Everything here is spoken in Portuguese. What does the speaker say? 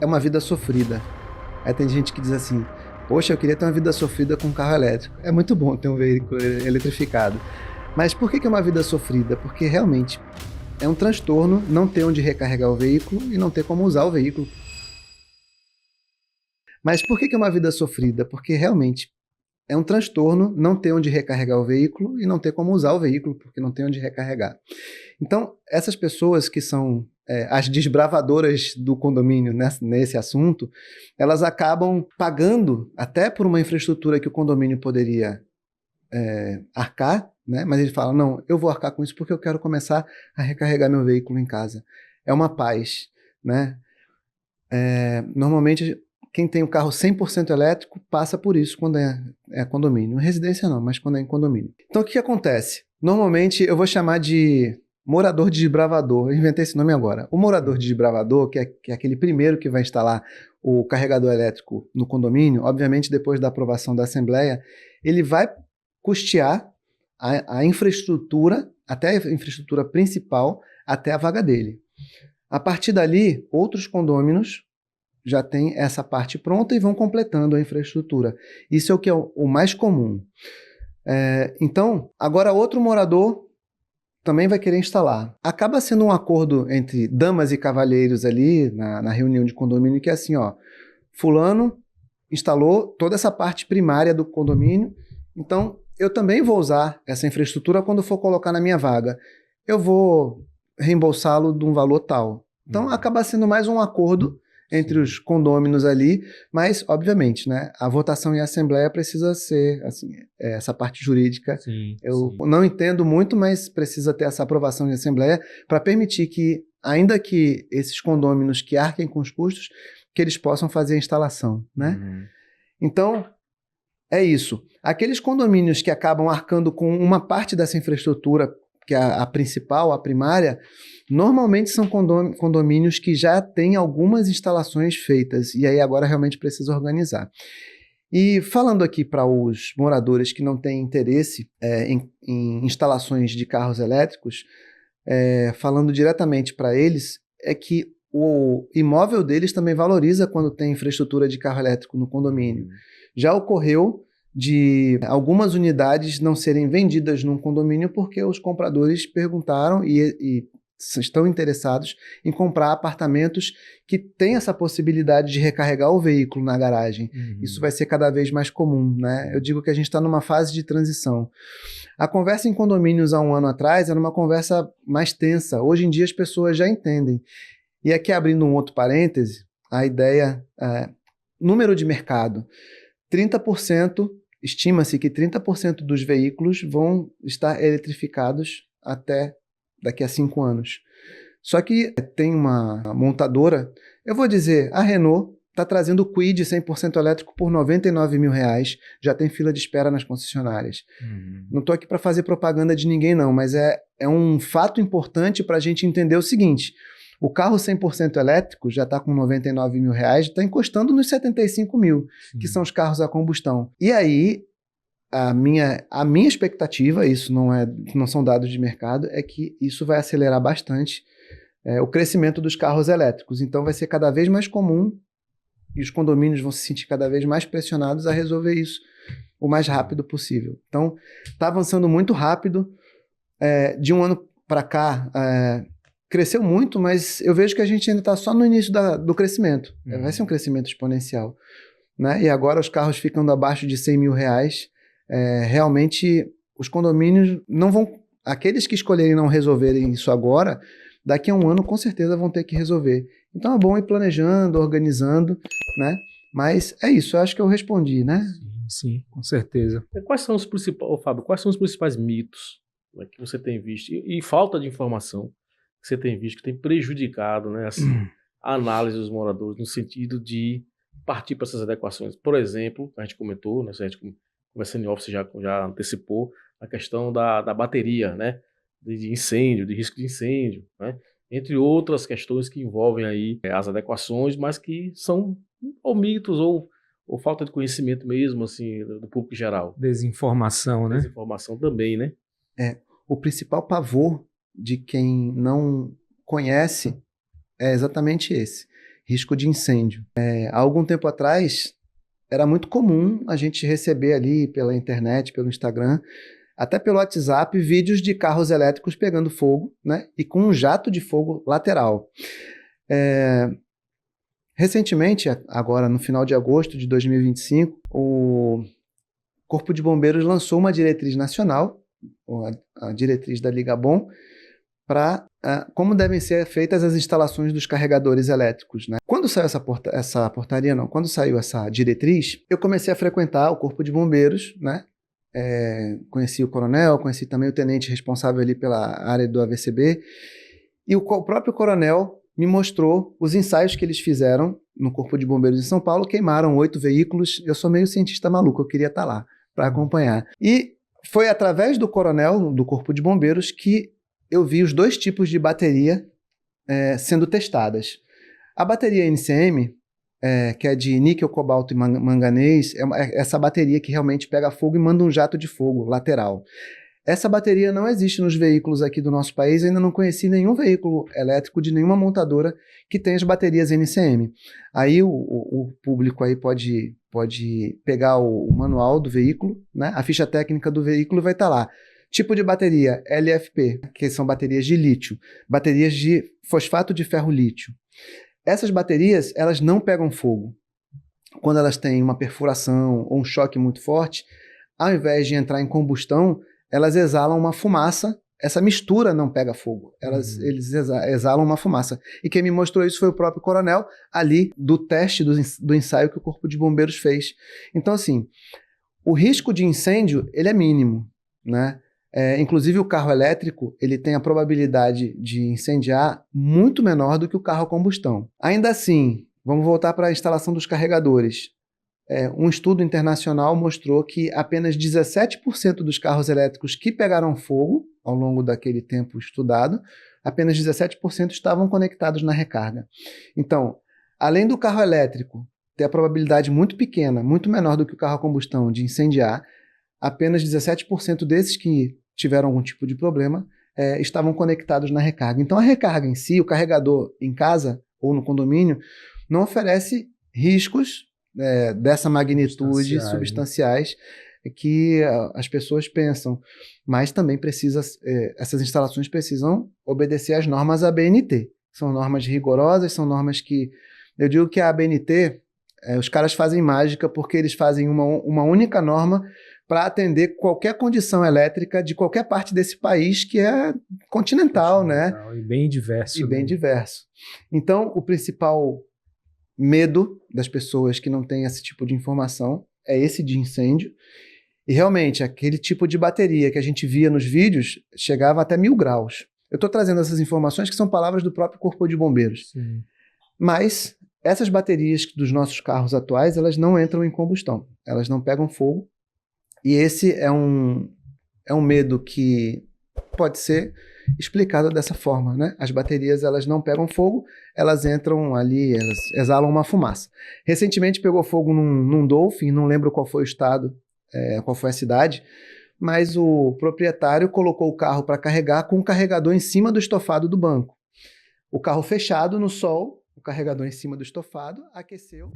É uma vida sofrida. Aí tem gente que diz assim, poxa, eu queria ter uma vida sofrida com um carro elétrico. É muito bom ter um veículo eletrificado. Mas por que é uma vida sofrida? Porque realmente é um transtorno não ter onde recarregar o veículo e não ter como usar o veículo. Mas por que é uma vida sofrida? Porque realmente é um transtorno não ter onde recarregar o veículo e não ter como usar o veículo, porque não tem onde recarregar. Então, essas pessoas que são as desbravadoras do condomínio nesse assunto, elas acabam pagando até por uma infraestrutura que o condomínio poderia arcar, né? Mas ele fala, não, eu vou arcar com isso porque eu quero começar a recarregar meu veículo em casa. É uma paz, né? Normalmente, quem tem o carro 100% elétrico passa por isso quando é condomínio. Residência não, mas quando é em condomínio. Então, o que acontece? Normalmente, eu vou chamar de morador desbravador. Eu inventei esse nome agora. O morador desbravador, que é aquele primeiro que vai instalar o carregador elétrico no condomínio, obviamente, depois da aprovação da Assembleia, ele vai custear a infraestrutura, até a infraestrutura principal, até a vaga dele. A partir dali, outros condôminos já têm essa parte pronta e vão completando a infraestrutura. Isso é o que é o mais comum. Então, agora outro morador também vai querer instalar. Acaba sendo um acordo entre damas e cavalheiros ali na reunião de condomínio que é assim, ó, fulano instalou toda essa parte primária do condomínio, então eu também vou usar essa infraestrutura quando for colocar na minha vaga. Eu vou reembolsá-lo de um valor tal. Então acaba sendo mais um acordo entre os condôminos ali, mas, obviamente, né, a votação em assembleia precisa ser, assim, essa parte jurídica, Sim, eu sim. não entendo muito, mas precisa ter essa aprovação em assembleia para permitir que, ainda que esses condôminos que arquem com os custos, que eles possam fazer a instalação, né? Então, é isso. Aqueles condomínios que acabam arcando com uma parte dessa infraestrutura, que é a principal, a primária, normalmente são condomínios que já têm algumas instalações feitas, e aí agora realmente precisa organizar. E falando aqui para os moradores que não têm interesse em instalações de carros elétricos, falando diretamente para eles, é que o imóvel deles também valoriza quando tem infraestrutura de carro elétrico no condomínio. Já ocorreu de algumas unidades não serem vendidas num condomínio porque os compradores perguntaram e estão interessados em comprar apartamentos que têm essa possibilidade de recarregar o veículo na garagem. Isso vai ser cada vez mais comum, né? Eu digo que a gente está numa fase de transição. A conversa em condomínios há um ano atrás era uma conversa mais tensa. Hoje em dia as pessoas já entendem. E aqui abrindo um outro parêntese, a ideia, número de mercado, 30%, estima-se que 30% dos veículos vão estar eletrificados até daqui a 5 anos. Só que tem uma montadora, eu vou dizer, a Renault está trazendo o Kwid 100% elétrico por R$ 99 mil, já tem fila de espera nas concessionárias. Não estou aqui para fazer propaganda de ninguém não, mas é um fato importante para a gente entender o seguinte, o carro 100% elétrico já está com R$ 99 mil, está encostando nos 75 mil, que são os carros a combustão. E aí, a minha expectativa, isso não são dados de mercado, é que isso vai acelerar bastante o crescimento dos carros elétricos. Então vai ser cada vez mais comum e os condomínios vão se sentir cada vez mais pressionados a resolver isso o mais rápido possível. Então, está avançando muito rápido. De um ano para cá, cresceu muito, mas eu vejo que a gente ainda está só no início do crescimento. Vai ser um crescimento exponencial, né? E agora os carros ficando abaixo de R$ 100 mil, realmente os condomínios não vão... Aqueles que escolherem não resolverem isso agora, daqui a um ano com certeza vão ter que resolver. Então é bom ir planejando, organizando, né? Mas é isso, eu acho que eu respondi, né? Sim, com certeza. Quais são os principais, Fábio, quais são os principais mitos, né, que você tem visto e falta de informação que você tem visto que tem prejudicado, né, assim, a análise dos moradores no sentido de partir para essas adequações? Por exemplo, a gente comentou, né, a gente conversando em office já antecipou a questão da bateria, né, de incêndio, de risco de incêndio, né, entre outras questões que envolvem aí as adequações, mas que são ou mitos ou falta de conhecimento mesmo, assim, do público geral. Desinformação, né? Desinformação também, né? O principal pavor de quem não conhece é exatamente esse. risco de incêndio. Há algum tempo atrás, era muito comum a gente receber ali pela internet, pelo Instagram, até pelo WhatsApp, vídeos de carros elétricos pegando fogo, né? E com um jato de fogo lateral. Recentemente, agora no final de agosto de 2025, o Corpo de Bombeiros lançou uma diretriz nacional, a diretriz da Ligabom, para como devem ser feitas as instalações dos carregadores elétricos, né? Quando saiu quando saiu essa diretriz, eu comecei a frequentar o Corpo de Bombeiros, né? Conheci o coronel, conheci também o tenente responsável ali pela área do AVCB, e o próprio coronel me mostrou os ensaios que eles fizeram no Corpo de Bombeiros em São Paulo. Queimaram 8 veículos. Eu sou meio cientista maluco, eu queria estar lá para acompanhar. E foi através do coronel do Corpo de Bombeiros que eu vi os 2 tipos de bateria sendo testadas. A bateria NCM, que é de níquel, cobalto e manganês, é essa bateria que realmente pega fogo e manda um jato de fogo lateral. Essa bateria não existe nos veículos aqui do nosso país, ainda não conheci nenhum veículo elétrico de nenhuma montadora que tenha as baterias NCM. Aí o público aí pode pegar o manual do veículo, né? A ficha técnica do veículo vai estar lá. Tipo de bateria, LFP, que são baterias de lítio, baterias de fosfato de ferro-lítio. Essas baterias, elas não pegam fogo. Quando elas têm uma perfuração ou um choque muito forte, ao invés de entrar em combustão, elas exalam uma fumaça. Essa mistura não pega fogo. Eles exalam uma fumaça. E quem me mostrou isso foi o próprio coronel, ali do teste do ensaio que o Corpo de Bombeiros fez. Então, assim, o risco de incêndio, ele é mínimo, né? Inclusive o carro elétrico, ele tem a probabilidade de incendiar muito menor do que o carro a combustão. Ainda assim, vamos voltar para a instalação dos carregadores. Um estudo internacional mostrou que apenas 17% dos carros elétricos que pegaram fogo ao longo daquele tempo estudado, apenas 17% estavam conectados na recarga. Então, além do carro elétrico ter a probabilidade muito pequena, muito menor do que o carro a combustão de incendiar, apenas 17% desses que tiveram algum tipo de problema estavam conectados na recarga. Então, a recarga em si, o carregador em casa ou no condomínio, não oferece riscos dessa magnitude, substanciais que as pessoas pensam, mas também essas instalações precisam obedecer às normas ABNT. São normas rigorosas, são normas que, eu digo que a ABNT, os caras fazem mágica porque eles fazem uma única norma para atender qualquer condição elétrica de qualquer parte desse país que é continental, né? E bem diverso. E bem diverso. Então, o principal medo das pessoas que não têm esse tipo de informação é esse de incêndio. E realmente, aquele tipo de bateria que a gente via nos vídeos chegava até 1000 graus. Eu estou trazendo essas informações que são palavras do próprio Corpo de Bombeiros. Sim. Mas essas baterias dos nossos carros atuais, elas não entram em combustão. Elas não pegam fogo. E esse é um medo que pode ser explicado dessa forma, né? As baterias, elas não pegam fogo, elas entram ali, elas exalam uma fumaça. Recentemente pegou fogo num Dolphin, não lembro qual foi o estado, qual foi a cidade, mas o proprietário colocou o carro para carregar com o carregador em cima do estofado do banco. O carro fechado no sol, o carregador em cima do estofado, aqueceu.